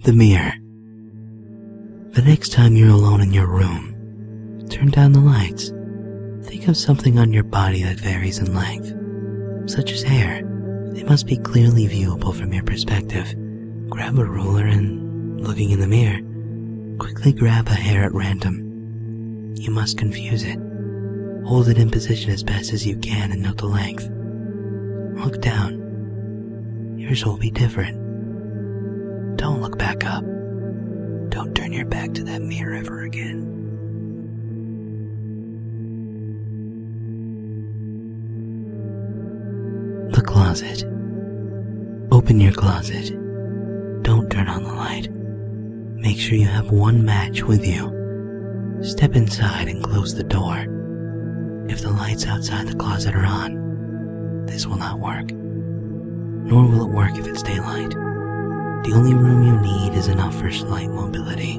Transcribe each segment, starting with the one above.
the mirror. The next time you're alone in your room, turn down the lights. Think of something on your body that varies in length, such as hair. It must be clearly viewable from your perspective. Grab a ruler and, looking in the mirror, quickly grab a hair at random. You must confuse it. Hold it in position as best as you can and note the length. Look down. Yours will be different. Don't look back up. Don't turn your back to that mirror ever again. The closet. Open your closet. Don't turn on the light. Make sure you have one match with you. Step inside and close the door. If the lights outside the closet are on, this will not work. Nor will it work if it's daylight. The only room you need is enough for slight mobility.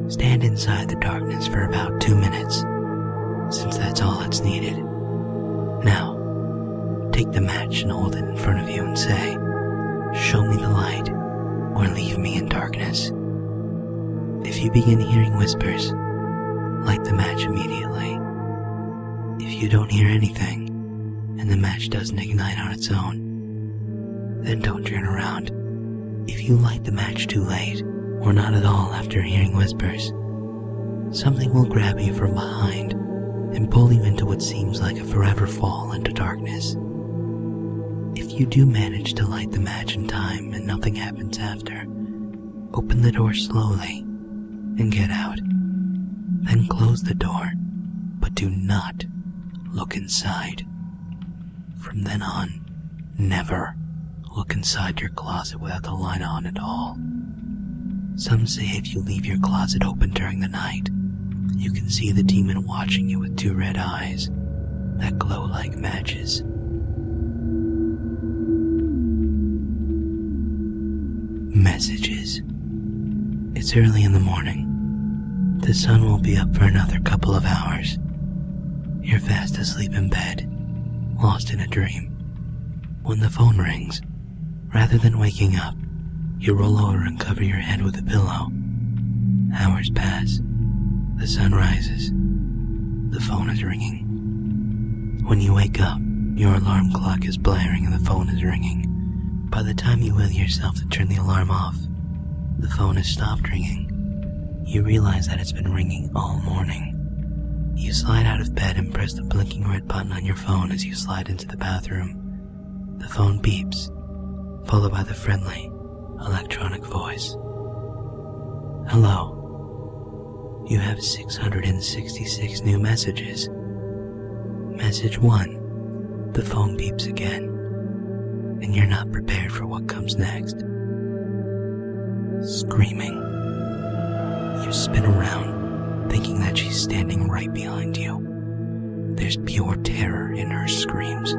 Stand inside the darkness for about 2 minutes, since that's all that's needed. Now, take the match and hold it in front of you and say, "Show me the light, or leave me in darkness." If you begin hearing whispers, light the match immediately. If you don't hear anything, and the match doesn't ignite on its own, then don't turn around. If you light the match too late, or not at all after hearing whispers, something will grab you from behind and pull you into what seems like a forever fall into darkness. If you do manage to light the match in time and nothing happens after, open the door slowly and get out. Then close the door, but do not look inside. From then on, never look inside your closet without the light on at all. Some say if you leave your closet open during the night, you can see the demon watching you with 2 red eyes that glow like matches. Messages. It's early in the morning. The sun will be up for another couple of hours. You're fast asleep in bed, lost in a dream. When the phone rings, rather than waking up, you roll over and cover your head with a pillow. Hours pass. The sun rises. The phone is ringing. When you wake up, your alarm clock is blaring and the phone is ringing. By the time you will yourself to turn the alarm off, the phone has stopped ringing. You realize that it's been ringing all morning. You slide out of bed and press the blinking red button on your phone as you slide into the bathroom. The phone beeps, followed by the friendly, electronic voice. Hello. You have 666 new messages. Message 1. The phone beeps again, and you're not prepared for what comes next. Screaming. You spin around, thinking that she's standing right behind you. There's pure terror in her screams,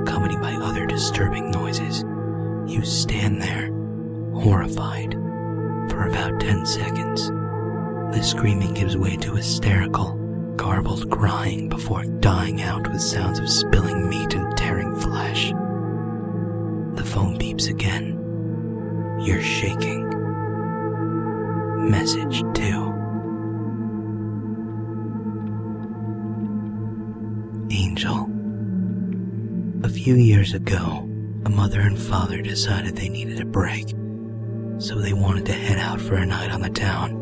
accompanied by other disturbing noises. You stand there, horrified, for about 10 seconds. The screaming gives way to hysterical, garbled crying before dying out with sounds of spilling meat and tearing flesh. The phone beeps again. You're shaking. Message 2. Angel. A few years ago, a mother and father decided they needed a break, so they wanted to head out for a night on the town.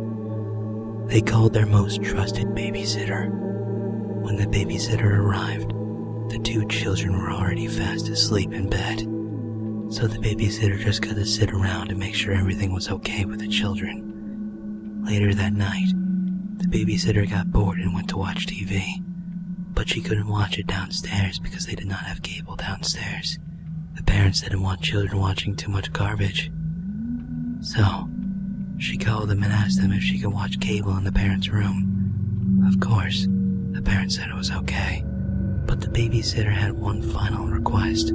They called their most trusted babysitter. When the babysitter arrived, the 2 children were already fast asleep in bed, so the babysitter just got to sit around and make sure everything was okay with the children. Later that night, the babysitter got bored and went to watch TV, but she couldn't watch it downstairs because they did not have cable downstairs. The parents didn't want children watching too much garbage. So, she called them and asked them if she could watch cable in the parents' room. Of course, the parents said it was okay, but the babysitter had one final request.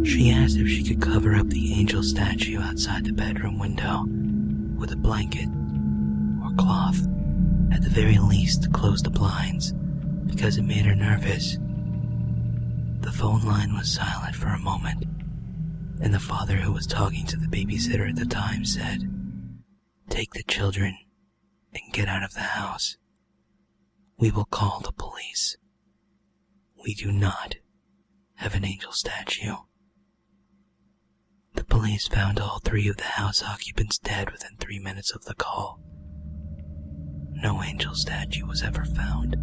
She asked if she could cover up the angel statue outside the bedroom window with a blanket or cloth. At the very least, close the blinds, because it made her nervous. The phone line was silent for a moment. and the father who was talking to the babysitter at the time said, "Take the children and get out of the house. We will call the police. We do not have an angel statue." The police found all 3 of the house occupants dead within 3 minutes of the call. No angel statue was ever found.